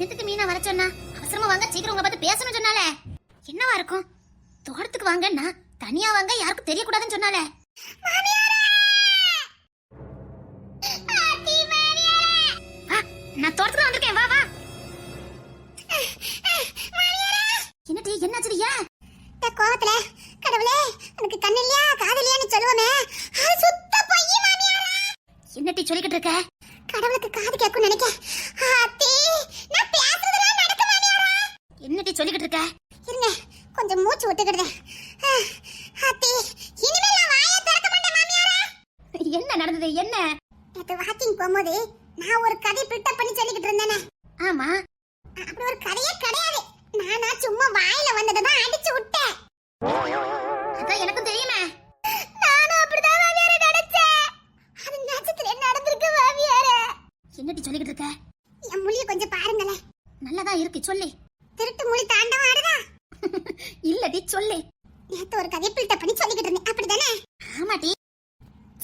எதுக்கு மீனா வர சொன்னா? அவசரமா வாங்க, சீக்கிரம் உங்க பார்த்து பேசணும் சொன்னால. என்னவா இருக்கும்? தோட்டத்துக்கு வாங்க, நான் தனியா வாங்க, யாருக்கும் தெரியக்கூடாதுன்னு சொன்னால. நான் தோட்டத்துக்கு வந்திருக்கேன், வா வா. என்னடி என்னாச்சுடியா? கோவத்துல கடவுளே எனக்கு கண்ணு இல்லையா காது இல்லையான்னு சொல்லுவோமே, அது சுத்த பொய் மாமியாரா. என்னடி சொல்லிக்கிட்டு இருக்க? கடவுளுக்கு காது கேட்கும் நினைக்க. ஆத்தி நான் பேசுறதெல்லாம் நடக்க மாமியாரா. என்னடி சொல்லிக்கிட்டு இருக்க? இருங்க கொஞ்சம் மூச்சு விட்டுக்கிடுதே. ஆத்தி இனிமே நான் வாயை திறக்க மாட்டேன் மாமியாரா. என்ன நடந்தது? என்ன? நேத்து வாக்கிங் போகும்போது நான் ஒரு கதை பில்டப் பண்ணி சொல்லிக்கிட்டு இருந்தேனே. ஆமா, அப்படி ஒரு கதையே கிடையாது. நானா சும்மா வாயில வந்ததான் அடிச்சு விட்டேன். அதான் எனக்கும் தெரியுமே. நானும் அப்படிதான் மாமியாரே நினைச்சேன். அது நிஜத்துல நடந்திருக்கு மாமியாரே. என்னடி சொல்லிக்கிட்டு இருக்க? என் மொழிய கொஞ்சம் பாருங்களேன். நல்லதான் இருக்கு, சொல்லு. திருட்டு மொழி தாண்டவம் ஆடுதா? இல்லடி சொல்லு. நேத்து ஒரு கதை பில்டப் பண்ணி சொல்லிக்கிட்டு இருந்தேன், அப்படிதானே? ஆமாடி.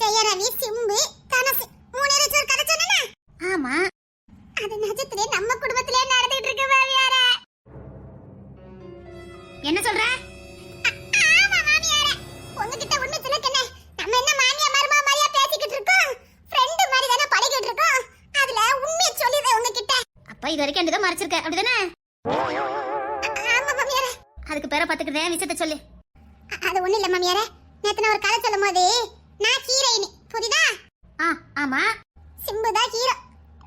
ஜெயரவி, சிம்பு, தனசு 3 பேரும் ஒரு கதை சொன்னேனா? ஆமா. அது நிஜத்திலே நம்ம குடும்பத்திலே நடந்துட்டு இருக்கு மாமியாரே. என்ன சொல்ற? ஆமா மாமியாரே. உங்ககிட்ட உண்மை சொல்லக்கனே. நம்ம என்ன மாமியா மருமா மாதிரியா பேசிக்கிட்டு இருக்கோம்? ஃப்ரெண்ட் மாதிரி தானே பழகிட்டு இருக்கோம். அதுல உண்மையை சொல்லிடுறேன் உங்ககிட்ட. அப்ப இது வரைக்கும் என்னதான் மறைச்சிருக்க, அப்படிதானே? ஆமா மாமியாரே. அதுக்கு பேர பாத்துக்கிட்டேன், விஷயத்த சொல்லு. அது ஒண்ணு இல்ல மாமியாரே. நேத்து நான் ஒரு கதை சொல்லும்போது நான் ஹீரோயினி, புரியுதா? ஆமா. சிம்பு தான் ஹீரோ.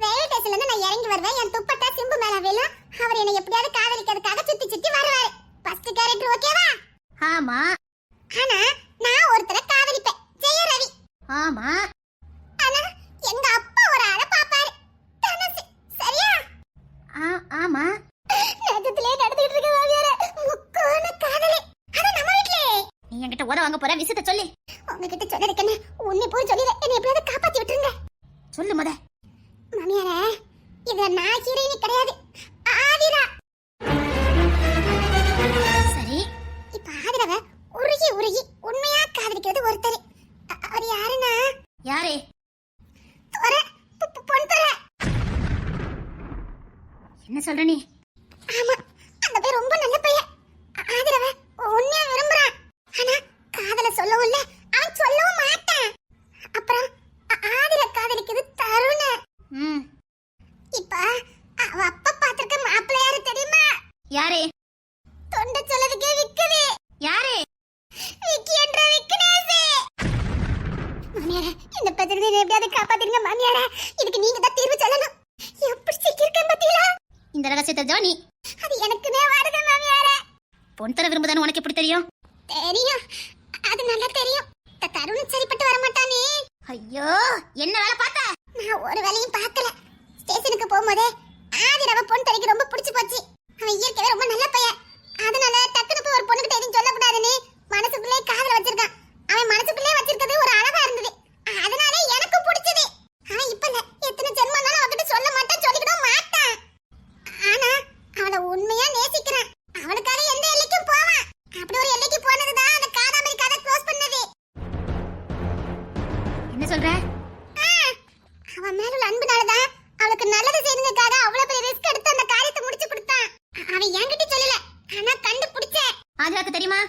ரயில்வே ஸ்டேஷன்ல இருந்து நான் இறங்கி வருவேன். என் துப்பட்டா சிம்பு மேல விழும். அவர் என்னை எப்படியாவது காதலிக்கிறதுக்காக சுத்தி சுத்தி வருவாரு. ஃபர்ஸ்ட் கேரக்டர் ஓகேவா? ஆமா. ஆனா நான் ஒருத்தரை காதலிப்பேன், ஜெயரவி. ஆமா. ஆனா எங்க அப்பா ஒரு ஆளை பாப்பாரு, தனசு. சரியா? ஆமா. நிஜத்திலே நடந்துட்டு இருக்க மாமியாரே. முக்கான காதலி. அது நம்ம வீட்ல. நீ என்கிட்ட உத வாங்க போற, விஷயத்த சொல்லு. உங்ககிட்ட சொல்லிருக்கேன், உன்னை போய் சொல்லிடு. என்னை எப்படியாவது காப்பாத்தி விட்டுருங்க. சொல்லு முத. மாமியாரே, இது நான் ஹீரோயினி கிடையாது, ஆதிரா. சரி. இப்ப ஆதிராவை உருகி உருகி உண்மையா காதலிக்கிறது ஒருத்தர். அவர் யாருன்னா, யாரு? துரை, பொன் துரை. என்ன சொல்ற நீ? ஆமா, அந்த பேர் ரொம்ப நல்ல பையன். ஆதிராவை உண்மையா விரும்புறான். ஆனா காதல சொல்லவும் இல்ல, அவன் சொல்லவும் மாட்டான். அப்புறம் ஆதிரா காதலிக்குது தருண. இப்ப அவ அப்பா பாத்திருக்க மாப்பிள்ளை யாரு தெரியுமா? யாரு? தொண்டை சொல்லதுக்கே விக்குது. யாரு? விக்கி என்ற விக்னேஷ். மாமியாரே, இந்த பிரச்சனையை எப்படியாவது காப்பாத்திருங்க மாமியாரே. இதுக்கு நீங்க தான் தீர்வு சொல்லணும். எப்படி சிக்கிருக்கேன் பாத்தீங்களா? இந்த ரகசியத்தை ஜானி. அது எனக்குமே வருது மாமியாரே. பொன் தர விரும்புதான்னு உனக்கு எப்படி தெரியும்? தெரியும், அது நல்லா தெரியும். தருண் சரிப்பட்டு வர மாட்டானே. ஐயோ, என்ன வேலை பார்த்த? நான் ஒரு வேலையும் பார்க்கல. ஸ்டேஷனுக்கு போகும்போதே ஆதிராவை பொன் தரைக்கு ரொம்ப பிடிச்சு போச்சு. அவன் இயற்கையாவே ரொம்ப நல்ல பையன். அதனால டக்குனு போய் ஒரு பொண்ணுகிட்ட எதுவும் சொல்லக்கூடாதுன்னு மனசுக்குள்ளே காதல வச்சிருக்கான். அவன் மனசுக்குள்ளே வச்சிருக்கிறது ஒரு அழகா இருந்தது. அதனால எனக்கும் பிடிச்சது. அவன் இப்ப இல்ல, எத்தனை ஜென்மனாலும் அவகிட்ட சொல்ல மாட்டான், சொல்லிக்கிட மாட்டான். ஆனா அவளை உண்மையா நேசிக்கிறான். அவளுக்காக எந்த எல்லைக்கும் போவான். அப்படி ஒரு எல்லைக்கு போனதுதான் அந்த காதாமரி கதை க்ளோஸ் பண்ணது. என்ன சொல்ற? அவன் மேல உள்ள அன்புனாலதான் அவளுக்கு நல்லது செய்யறதுக்காக அவ்வளவு பெரிய ரிஸ்க் எடுத்து அந்த காரியத்தை முடிச்சு கொடுத்தான். அவன் என்கிட்ட சொல்லல, ஆனா கண்டுபிடிச்சேன். ஆதிராக்கு தெரியுமா?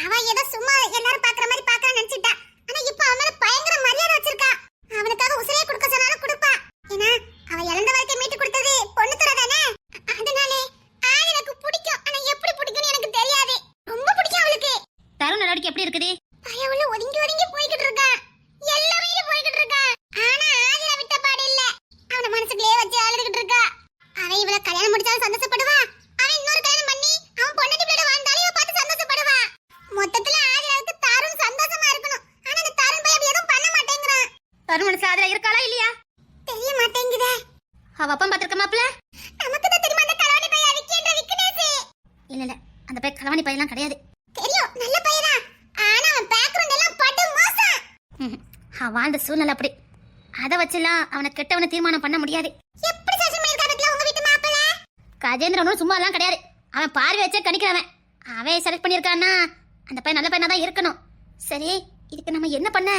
அவன் ஏதோ சும்மா எல்லாரும் பாக்குற மாதிரி பாக்கறான்னு நினைச்சிட்டா. ஆனா இப்ப அவன் மேல பயங்கர மரியாதை வச்சிருக்கா. அவனுக்காக உசிரையே கொடுக்க சொன்னாலும் கொடுப்பா. ஏன்னா அவ இழந்த வாழ்க்கை மீட்டு கொடுத்தது பொண்ணு துறை தானே. அதனாலே ஆதிராக்கு பிடிக்கும். ஆனா எப்படி பிடிக்கும்னு எனக்கு தெரியாது. ரொம்ப பிடிக்கும் அவளுக்கு. தருண் நடவடிக்கை எப்படி இருக்குது? பயவுல ஒதுங்கி ஒதுங்கி போய்கிட்டு இருக்கா. எல்லாமே போய்கிட்டு இருக்கா. ஆனா ஆதிரா விட்ட பாடு இல்ல. அவன மனசுக்குள்ளே வச்சு அழுதுகிட்டு இருக்கா. அவன் இவள கல்யாணம் முடிச்சாலும் சந்தோஷப்படுவா. அவன் இன்னொரு கல்யாணம் பண்ணி அவன் பொண்டாட்டி பிள்ளை வாழ்ந்தாலும் இவ பார்த்து சந்தோஷப்படுவா. மொத்தத்துல ஆதிராவுக்கு தருண் சந்தோஷமா இருக்கணும். ஆனா அந்த தருண் பையன் எதுவும் பண்ண மாட்டேங்கிறான். தருண் மனசுல ஆதிரா இருக்காளா இல்லையா? தெரிய மாட்டேங்குதே. அவ அப்பம் பாத்திருக்க மாப்ள? நமக்கு தான் தெரியுமா அந்த கலவாணி பையன் விக்கின்ற விக்னேஷ்? இல்ல, அந்த பையன் கலவாணி பையெல்லாம் கிடையாது. தெரியும், நல்ல பையனா. ஆனா அவன் பேக்ரவுண்ட் எல்லாம் படு மோசம். அவன் வாழ்ந்த சூழ்நிலை அப்படி. அதை வச்செல்லாம் அவனை கெட்டவனை தீர்மானம் பண்ண முடியாது. எப்படி சஜன் பண்ணிருக்காங்க உங்க வீட்டு மாப்பிள்ளை? கஜேந்திரனும் சும்மா எல்லாம் கிடையாது. அவன் பார்வை வச்சே கணிக்கிறவன். அவன் செலக்ட் பண்ணிருக்கான்னா அந்த பையன் நல்ல பையனா தான் இருக்கணும். சரி, இதுக்கு நம்ம என்ன பண்ண?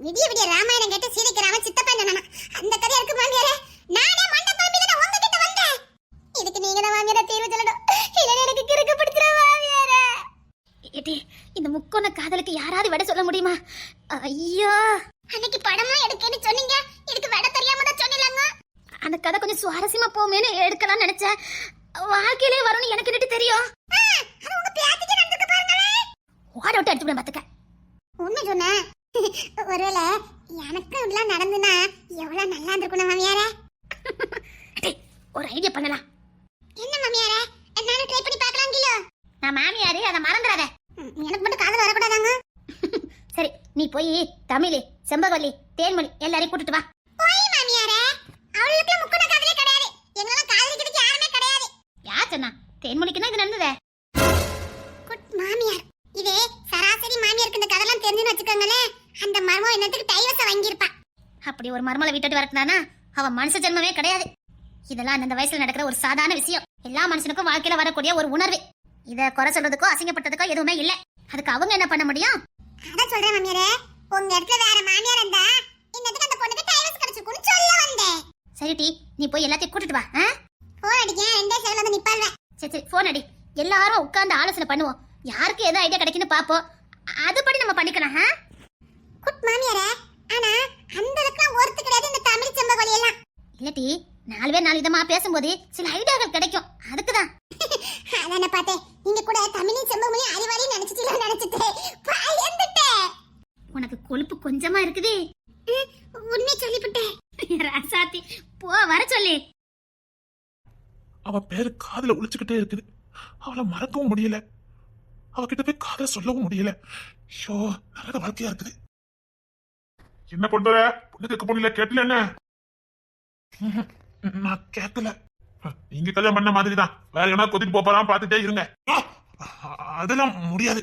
விடிய விடிய ராமாயணம் கேட்டு சீனிக்கிறாம சித்தப்பா என்னன்னா அந்த கதையா இருக்கு மாமியாரே. நானே மண்டபம் உங்ககிட்ட இதுக்கு நீங்க தான் மாமியார தீர்வு சொல்லணும். இல்ல எனக்கு கிறுக்கு பிடிச்சிர மாமியார. ஏடி இந்த முக்கோண காதலுக்கு யாராவது விட சொல்ல முடியுமா? ஐயோ அன்னைக்கு படமா எடுக்கன்னு சொன்னீங்க. இதுக்கு விட தெரியாம தான் சொன்னீங்க. அந்த கதை கொஞ்சம் சுவாரஸ்யமா போமேன்னு எடுக்கலாம்னு நினைச்சேன். வாழ்க்கையிலே வரும்னு எனக்கு என்னடி தெரியும்? அது உங்க பேத்திக்கு நடந்துக்க பாருங்களே. ஓட விட்டு அடிச்சு பாத்துக்க. உண்மை சொன்னேன். ஒருவேளை எனக்கு இதெல்லாம் நடந்துனா எவ்வளவு நல்லா இருந்திருக்கும் மாமியாரே. ஒரு ஐடியா பண்ணலாம். என்ன மாமியாரே? நானும் ட்ரை பண்ணி பார்க்கலாம் கிலோ. நான் மாமியாரு, அதை மறந்துடாத. எனக்கு மட்டும் காதல் வரக்கூடாதாங்க. சரி நீ போய் தமிழ், செம்பகவல்லி, தேன்மொழி எல்லாரையும் கூட்டிட்டு வா. போய் மாமியாரே. அவளுக்கு முக்குன காதலே கிடையாது. எங்கெல்லாம் காதலிக்கிறதுக்கு யாருமே கிடையாது. யார் சொன்னா? தேன்மொழிக்கு தான் இது நடந்ததே. குட் மாமியார். இதே சராசரி மாமியாருக்கு இந்த கதெல்லாம் தெரிஞ்சுன்னு வச்சுக்கோங்களே, அந்த மர்மம் என்னத்துக்கு டைவர்ஸ வாங்கியிருப்பா. அப்படி ஒரு மருமலை விட்டுட்டு வரக்குனானா அவ மனுஷ ஜென்மமே கிடையாது. இதெல்லாம் அந்த வயசுல நடக்கிற ஒரு சாதாரண விஷயம். எல்லா மனுஷனுக்கும் வாழ்க்கையில வரக்கூடிய ஒரு உணர்வு. இத குறை சொல்றதுக்கோ அசிங்கப்பட்டதுக்கோ எதுவுமே இல்ல. அதுக்கு அவங்க என்ன பண்ண முடியும்? அதான் சொல்றேன் மாமியாரே. உங்க இடத்துல வேற மாமியார் இருந்தா இன்னதுக்கு அந்த பொண்ணுக்கு டைவர்ஸ் கிடைச்சிருக்கும்னு சொல்ல வந்தேன். சரி டி, நீ போய் எல்லாத்தையும் கூட்டிட்டு வா. போன் அடிக்க ரெண்டே செவல வந்து நிப்பாள்வேன். சரி போன் அடி. எல்லாரும் உட்கார்ந்து ஆலோசனை பண்ணுவோம். யாருக்கு எது ஐடியா கிடைக்குன்னு பாப்போம். அதுபடி நம்ம பண்ணிக்கலாம். குட் மாமியாரே. ஆனா அந்த அளவுக்கு ஒருத்து கிடையாது இந்த தமிழ் செம்பகவலி எல்லாம். இல்லட்டி 4 பேர் 4 விதமா பேசும்போது சில ஐடியாக்கள் கிடைக்கும். அதுக்குதான். அதான பார்த்தேன். நீங்க கூட தமிழ் செம்பகவலி அறிவாளி நினைச்சிட்டு பயந்துட்டேன். உனக்கு கொழுப்பு கொஞ்சமா இருக்குது. உண்மை சொல்லிவிட்டேன். ராசாத்தி போ வர சொல்லி. அவ பேரு காதுல ஒழிச்சுக்கிட்டே இருக்குது. அவளை மறக்கவும் முடியல. அவகிட்ட போய் காதல சொல்லவும் முடியல. ஐயோ நல்ல வாழ்க்கையா இருக்குது. என்ன பண்ற? பொண்ணு கேட்க போனீங்களா? கேட்டல என்ன? நான் கேட்கல. இங்க கல்யாணம் பண்ண மாதிரி தான். வேற என்ன கொத்திட்டு போறான் பாத்துட்டே இருங்க. அதெல்லாம் முடியாது.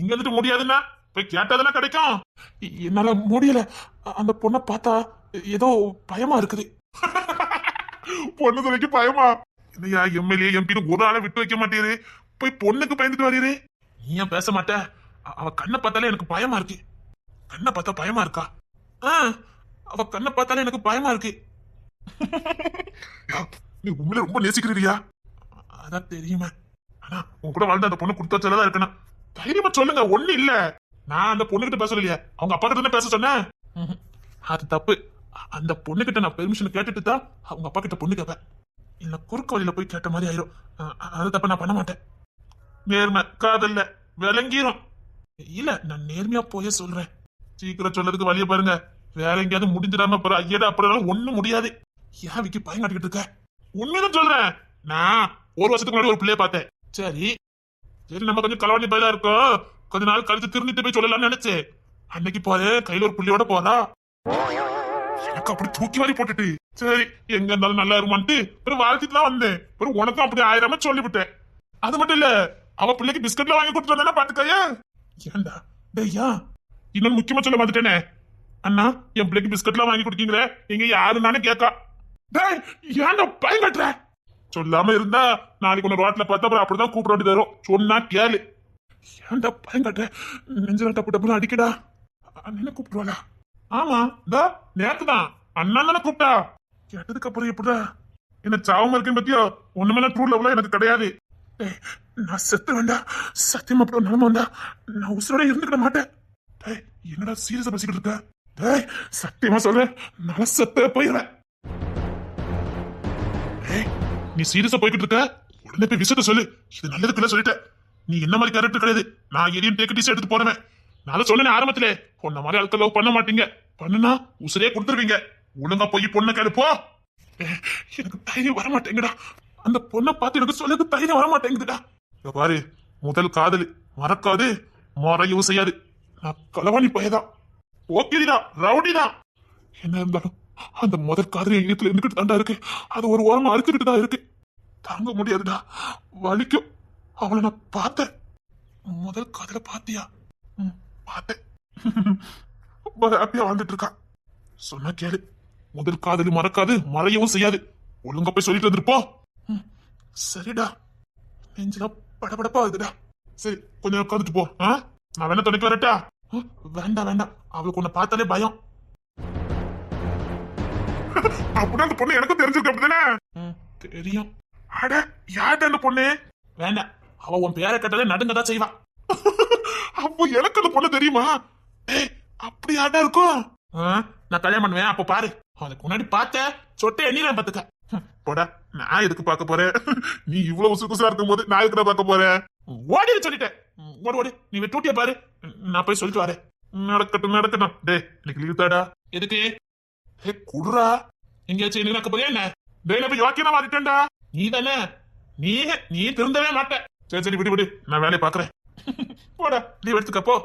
இங்க வந்துட்டு முடியாதுன்னா போய் கேட்டாதானே கிடைக்கும். என்னால முடியல. அந்த பொண்ணை பார்த்தா ஏதோ பயமா இருக்குது. பொண்ணு துணைக்கு பயமா? இல்லையா எம்எல்ஏ எம்பின்னு ஒரு ஆளை விட்டு வைக்க மாட்டேரு. போய் பொண்ணுக்கு பயந்துட்டு வரீரு. நீ ஏன் பேச மாட்ட? அவ கண்ணை பார்த்தாலே எனக்கு பயமா இருக்கு. கண்ணை பார்த்தா பயமா இருக்கா? அவ கண்ணை பார்த்தாலே எனக்கு பயமா இருக்கு. நீ உண்மையில ரொம்ப நேசிக்கிறீரியா? அதான் தெரியுமா. ஆனா உன் கூட வாழ்ந்த அந்த பொண்ணு கொடுத்த சொல்லதான் இருக்கணும். தைரியமா சொல்லுங்க. ஒண்ணு இல்ல. நான் அந்த பொண்ணுகிட்ட பேச இல்லையா, அவங்க அப்பா கிட்ட பேச சொன்னேன். அது தப்பு. அந்த பொண்ணுகிட்ட நான் பெர்மிஷன் கேட்டுட்டு தான் அவங்க அப்பா கிட்ட பொண்ணு கேட்பேன். இல்ல குறுக்க வழியில போய் கேட்ட மாதிரி ஆயிரும். அது தப்ப நான் பண்ண மாட்டேன். நேர்மை காதல்ல விளங்கிரும். இல்ல நான் நேர்மையா போயே சொல்றேன். சீக்கிரம் சொல்லதுக்கு வழிய பாருங்க. வேற எங்கேயாவது முடிஞ்சிடாம போற ஐயடா அப்படினாலும் ஒண்ணும் முடியாது. ஏன் விக்கி பயம் காட்டிக்கிட்டு இருக்க? உண்மைதான் சொல்றேன். நான் ஒரு வருஷத்துக்கு முன்னாடி ஒரு பிள்ளைய பார்த்தேன். சரி சரி நம்ம கொஞ்சம் களவாணி பயிலா இருக்கோம். கொஞ்ச நாள் கழிச்சு திருந்திட்டு போய் சொல்லலாம்னு நினைச்சேன். அன்னைக்கு போற கையில ஒரு புள்ளியோட போறா. எனக்கு அப்படி தூக்கி வாரி போட்டுட்டு சரி எங்க இருந்தாலும் நல்லா இருக்குமான்ட்டு ஒரு வாழ்த்துட்டு தான் வந்தேன். ஒரு உனக்கும் அப்படி 1000 சொல்லிவிட்டேன். அது மட்டும் இல்ல, அவ பிள்ளைக்கு பிஸ்கட்ல வாங்கி கொடுத்துட்டு வந்தா பாத்துக்கையா. ஏண்டா டேய்யா இன்னொன்னு முக்கியமா சொல்ல வந்துட்டேனே. அண்ணா என் பிள்ளைக்கு பிஸ்கட்லாம் வாங்கி கொடுக்கீங்களே, நீங்க யாருன்னானே கேட்கா. டேய் ஏன்டா பயம் கட்டுற? சொல்லாம இருந்தா நாளைக்கு ஒன்னு ரோட்ல பார்த்தா அப்புறம் அப்படிதான் கூப்பிட வேண்டி தரும். சொன்னா கேளு. ஏன்டா பயம் கட்டுற? நெஞ்சில டப்பு டப்புன்னு அடிக்கடா. அண்ணனை கூப்பிடுவாளா? ஆமா தா நேத்துதான் அண்ணா தானே கூப்பிட்டா. கேட்டதுக்கு அப்புறம் எப்படா என்ன சாவம் இருக்கேன் பத்தியோ? ஒண்ணுமே ட்ரூ லவ்ல எனக்கு கிடையாது. நான் செத்து வேண்டா. சத்தியம் அப்படி ஒரு நிலைமை வந்தா நான் உசுரோட இருந்துக்கிட மாட்டேன். டேய் என்னடா சீரியஸா பேசிக்கிட்டு இருக்க? டேய் சத்தியமா சொல்றேன் நான் செத்த போயிடுறேன். நீ சீரியஸா போய்கிட்டு இருக்க? உடனே போய் விஷயத்த சொல்லு. இது நல்லதுக்குள்ள சொல்லிட்டேன். நீ என்ன மாதிரி கேரக்டர் கிடையாது. நான் எதையும் டேக் டீஸ் எடுத்து போனவன். நான் சொன்னேன் ஆரம்பத்திலே பொண்ண மாதிரி ஆட்கள் லவ் பண்ண மாட்டீங்க. பண்ணுனா உசுரே கொடுத்துருவீங்க. ஒழுங்கா போய் பொண்ணை கேளு போ. எனக்கு தைரியம் வர மாட்டேங்குடா. அந்த பொண்ணை பார்த்து எனக்கு சொல்லுக்கு தைரியம் வர மாட்டேங்குதுடா. பாரு முதல் காதல் மறக்காது மறையவும் செய்யாது. நான் களவாணி பையதான், ஓகேதான், ரவுடிதான். என்ன இருந்தாலும் அந்த முதல் காதல் என் இடத்துல இருந்துகிட்டு தாண்டா இருக்கு. அது ஒரு ஓரமா அறுத்துக்கிட்டு தான் இருக்கு. தாங்க முடியாதுடா, வலிக்கும். அவளை நான் பார்த்தேன். முதல் காதல பாத்தியா? பார்த்தேன். ரொம்ப ஹாப்பியா வாழ்ந்துட்டு இருக்கா. சொன்னா கேளு. முதல் காதல் மறக்காது மறையவும் செய்யாது. ஒழுங்கா போய் சொல்லிட்டு வந்துருப்போ. சரிடா. நெஞ்செல்லாம் படபடப்பா ஆகுதுடா. சரி கொஞ்சம் உட்காந்துட்டு போ. நான் வேணா துணைக்கு வரட்டா? வேண்டாம் வேண்டாம், அவளுக்கு உன்னை பார்த்தாலே பயம். அப்படின்னா அந்த பொண்ணு எனக்கும் தெரிஞ்சிருக்கு அப்படிதானே? தெரியும். அட யார்ட்ட அந்த பொண்ணு? வேண்டாம், அவ உன் பேரை கேட்டாலே நடுங்கதான் செய்வா. அப்போ எனக்கு அந்த பொண்ணு தெரியுமா? ஏய், அப்படி யார்டா இருக்கும்? நான் கல்யாணம் பண்ணுவேன், அப்ப பாரு. அதுக்கு முன்னாடி பார்த்த சொட்டை எண்ணிலாம் பாத்துக்க. போடா, நான் எதுக்கு பார்க்க போறேன்? நீ இவ்வளவு சுகுசா இருக்கும் போது நான் எதுக்கு பார்க்க போறேன்? ஓடி சொல்லிட்டேன். ஓடு ஓடு, நீ டூட்டிய பாரு, நான் போய் சொல்லிட்டு வரேன். நடக்கட்டும் நடக்கட்டும். டே, இன்னைக்கு லீவ் தாடா. எதுக்கு? ஏ குடுறா, எங்கேயாச்சும் எனக்கு நடக்க போறியா என்ன? டே, நான் போய் யோக்கியமா மாறிட்டேன்டா. நீ தானே, நீ திருந்தவே மாட்டேன். சரி சரி, விடு விடு, நான் வேலையை பாக்குறேன். போடா, லீவ் எடுத்துக்க போ.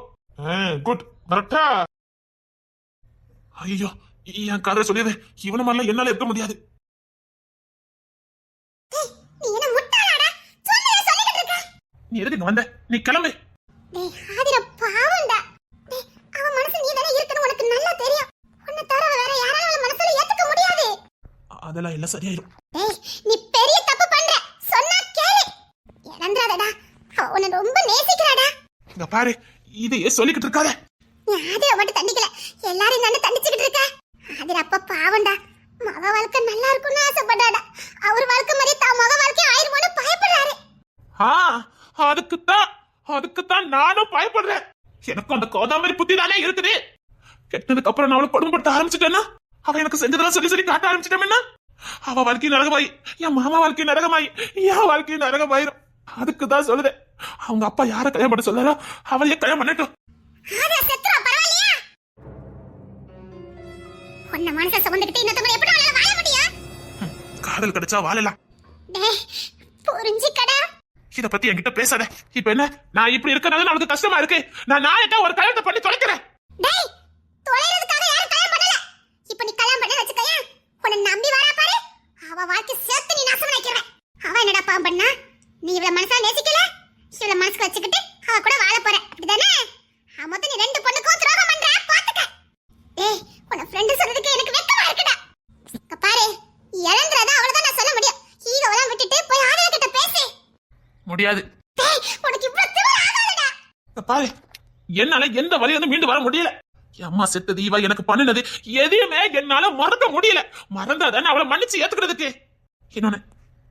குட், கரெக்டா? ஐயோ, என் கதை சொல்லியது இவன மாதிரிலாம் என்னால இருக்க முடியாது. நீ என்ன முட்டாளாடா? சொல்லுடா, சொல்லிக்கிட்டு இருக்க. நீ எதுக்கு வந்த? நீ கிளம்பு. டேய் ஆதிர பாவம்டா. டேய் அவன் மனசுல நீ தானே இருக்கணும், உனக்கு நல்லா தெரியும். உன்னை தவிர வேற யாராலும் மனசுல ஏத்துக்க முடியாது. அதெல்லாம் எல்லாம் சரியாயிரும். டேய் நீ பெரிய தப்பு பண்ற, சொன்னா கேளு. இறந்துறாதடா, அவன் உன்னை ரொம்ப நேசிக்கிறாடா. இங்க பாரு, இதையே சொல்லிக்கிட்டு இருக்காத. நீ ஆதிர மட்டும் தண்டிக்கல, எல்லாரையும் தானே தண்டிச்சுக்கிட்டு இருக்க. ஆதிர அப்பா பாவம்டா, மக வாழ்க்கை நல்லா இருக்கும்னு ஆசைப்படாடா. அவர் வாழ்க்கை மாதிரி தான் மக வாழ்க்கை ஆயிருமோன்னு பயப்படுறாரு. அதுக்குத்தான் நானும் பயப்படுறேன். எனக்கும் அந்த கோதாமரி புத்தி தானே இருக்குது. கெட்டதுக்கு அப்புறம் நான் அவளை கொடுமைப்படுத்த ஆரம்பிச்சுட்டேன்னா, அவ எனக்கு செஞ்சதெல்லாம் சொல்லி சொல்லி காட்ட ஆரம்பிச்சிட்டேன்னா, அவ வாழ்க்கை நரகமாயி, என் மாமா வாழ்க்கை நரகமாயி, என் வாழ்க்கை நரகமாயிரும். அதுக்குதான் சொல்லுதேன், அவங்க அப்பா யார கல்யாணம் பண்ண சொல்லல, அவளையே கல்யாணம் பண்ணட்டும். உன்னை மனசை சுமந்துக்கிட்டு இன்னொருத்தவங்களை எப்படி அவளால வாழ முடியும்? காதல் கிடைச்சா வாழலாம். டேய் புரிஞ்சுக்கடா. இத பத்தி என்கிட்ட பேசாத. இப்ப என்ன, நான் இப்படி இருக்கனால நமக்கு கஷ்டமா இருக்கு. நான் நாளைக்கு ஒரு கல்யாணத்தை பண்ணி தொலைக்கிறேன். டேய் தொலைறதுக்காக யாரும் கல்யாணம் பண்ணல. இப்ப நீ கல்யாணம் பண்ண வச்சுக்கயா, உன்னை நம்பி வரா பாரு, அவ வாழ்க்கை சேர்த்து நீ நாசம் பண்ணிக்கிறற. அவ என்னடா பாவம் பண்ணா? நீ இவள மனசால நேசிக்கல, இவள மனசுக்கு வச்சுக்கிட்டு அவ கூட வாழ போற, அப்படிதானே? மொத்தம் நீ ரெண்டு பொண்ணுக்கும் துரோகம் பண்ற, பாத்துக்க. டேய் உன்னை ஃப்ரெண்ட் சொல்றதுக்கு எனக்கு வெக்கமா இருக்குடா. இங்க பாரு, இழந்துறதா அவ்வளவுதான் நான் சொல்ல முடியும். ஈகோவெல்லாம் விட்டுட்டு போய் ஆதிர கிட்ட பேசு. முடியாது. டேய் உனக்கு இவ்வளவு திமிரு ஆகாதடா. இங்க பாரு, என்னால எந்த வழியில இருந்து மீண்டு வர முடியல. என் அம்மா செத்தது, இவ எனக்கு பண்ணினது எதையுமே என்னால மறக்க முடியல. மறந்தாதானே அவளை மன்னிச்சு ஏத்துக்கிறதுக்கு. இன்னொன்னு,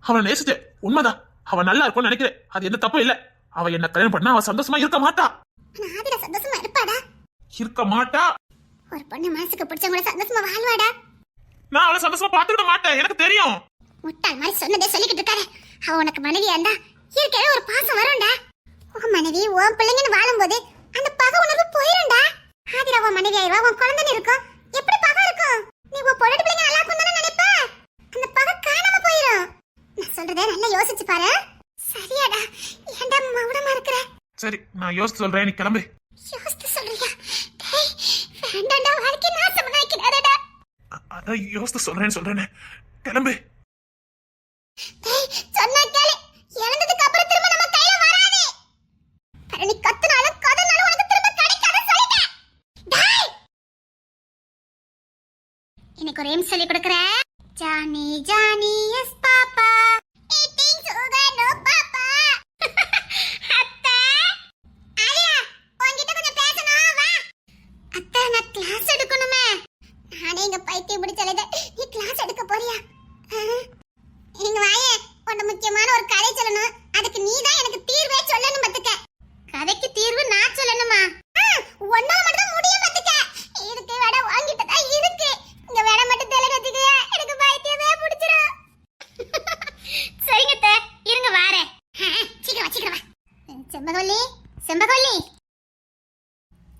அவளை நேசிச்சேன், உண்மைதான். அவ நல்லா இருக்கும்னு நினைக்கிறேன், அது எந்த தப்பு இல்ல. அவ என்ன கல்யாணம் பண்ணா அவ சந்தோஷமா இருக்க மாட்டா. ஆதிர சந்தோஷமா இருப்பாடா. இருக்க மாட்டா. ஒரு பொண்ணு மனசுக்கு பிடிச்சவங்கள சந்தோஷமா வாழ்வாடா. நான் அவளை சந்தோஷமா பாத்துக்கிட மாட்டேன், எனக்கு தெரியும். முட்டாள் மாதிரி சொன்னதே சொல்லிக்கிட்டு இருக்காரு. அவ உனக்கு மனைவியா இருந்தா இருக்கவே ஒரு பாசம் வரும்டா. உன் மனைவி உன் பிள்ளைங்கன்னு வாழும்போது அந்த பகை உணர்வு போயிரும்டா. ஆதிரா உன் மனைவி ஆயிவா, உன் குழந்தைன்னு இருக்கும், எப்படி பகை இருக்கும்? நீ உன் பொண்ணு பிள்ளைங்க நல்லா இருக்கும் தானே நினைப்ப, அந்த பகை காணாம போயிரும். நான் சொல்றதை நல்லா யோசிச்சு பாரு. சரியாடா? ஏன்டா மௌனமா இருக்கிற? சரி, நான் யோசிச்சு சொல்றேன், நீ கிளம்பு. யோசிச்சு சொல்றியா? டேய் வேண்டாம்டா, வாழ்க்கை நாசம் பண்ணிக்கிறாதடா. அதான் யோசிச்சு சொல்றேன்னு கிளம்பு. டேய் சொன்னா கேளு, இறந்ததுக்கு அப்புறம் திரும்ப நம்ம கையில வராது. பரணி கத்துனாலும் கதனாலும் உனக்கு திரும்ப கிடைக்காதுன்னு சொல்லிட்டேன். டேய் எனக்கு ஒரு எய்ம் சொல்லி கொடுக்கறேன். Johny Johny yes papa, eating sugar no papa. அத்தை ஆலியா, உன்கிட்ட கொஞ்சம் பேசணும், வா. அத்தை நான் கிளாஸ் எடுக்கணுமே. நானே இங்க பைத்தியம் பிடிச்சலத, நீ கிளாஸ் எடுக்க போறியா? நீங்க வாயே, உன்ன முக்கியமான ஒரு கதை சொல்லணும், அதுக்கு நீ தான் எனக்கு தீர்வே சொல்லணும் பாத்துக்க. கதைக்கு தீர்வு நான் சொல்லணுமா? ஒன்னால மட்டும் தான் முடியும் பாத்துக்க. இதுக்கு வேட வாங்கிட்டு தான் இருக்கு. இங்க வேட மட்டும் தெலறதுக்கு எனக்கு பைத்தியமே பிடிச்சிரும். சரிங்க அத்தை, இருங்க வாரேன். சீக்கிரம் வா. செம்பகவல்லி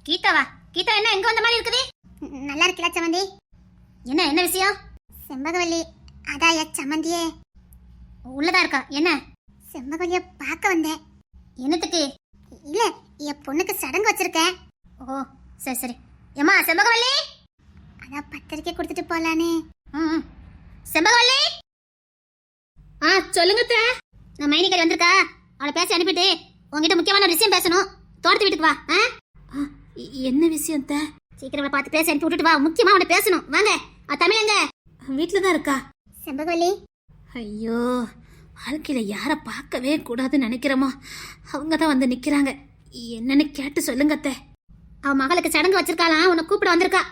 கீதாவா? கீதா என்ன எங்க வந்த மாதிரி இருக்குது? நல்லா இருக்கல சமந்தி? என்ன விஷயம்? செம்பகவல்லி அதாய சமந்தியே உள்ளதா இருக்கா? என்ன? செம்பகவல்லிய பார்க்க வந்தேன். என்னத்துக்கு? இல்ல, என் பொண்ணுக்கு சடங்கு வச்சிருக்கேன். ஓ சரி சரி. ஏமா செம்பகவல்லி, அதான் பத்திரிக்கை கொடுத்துட்டு போலானே. செம்பகவல்லி. சொல்லுங்க அத்தை. நான் மைனிக்காரி வந்திருக்கா, அவளை பேசி அனுப்பிட்டு உங்ககிட்ட முக்கியமான ஒரு விஷயம் பேசணும். தோட்டத்து வீட்டுக்கு வா. என்ன விஷயம் அத்தை? சீக்கிரம் பார்த்து பேசி அனுப்பி விட்டுட்டு வா, முக்கியமா அவனை பேசணும். வாங்க. தமிழ் எங்க? வீட்டுல தான் இருக்கா. செம்பகவல்லி ஐயோ, வாழ்க்கையில யார பார்க்கவே கூடாதுன்னு நினைக்கிறோமோ அவங்க தான் வந்து நிக்கிறாங்க. என்னன்னு கேட்டு சொல்லுங்க அத்தை. அவ மகளுக்கு சடங்கு வச்சிருக்காளாம், உன்னை கூப்பிட வந்திருக்கா.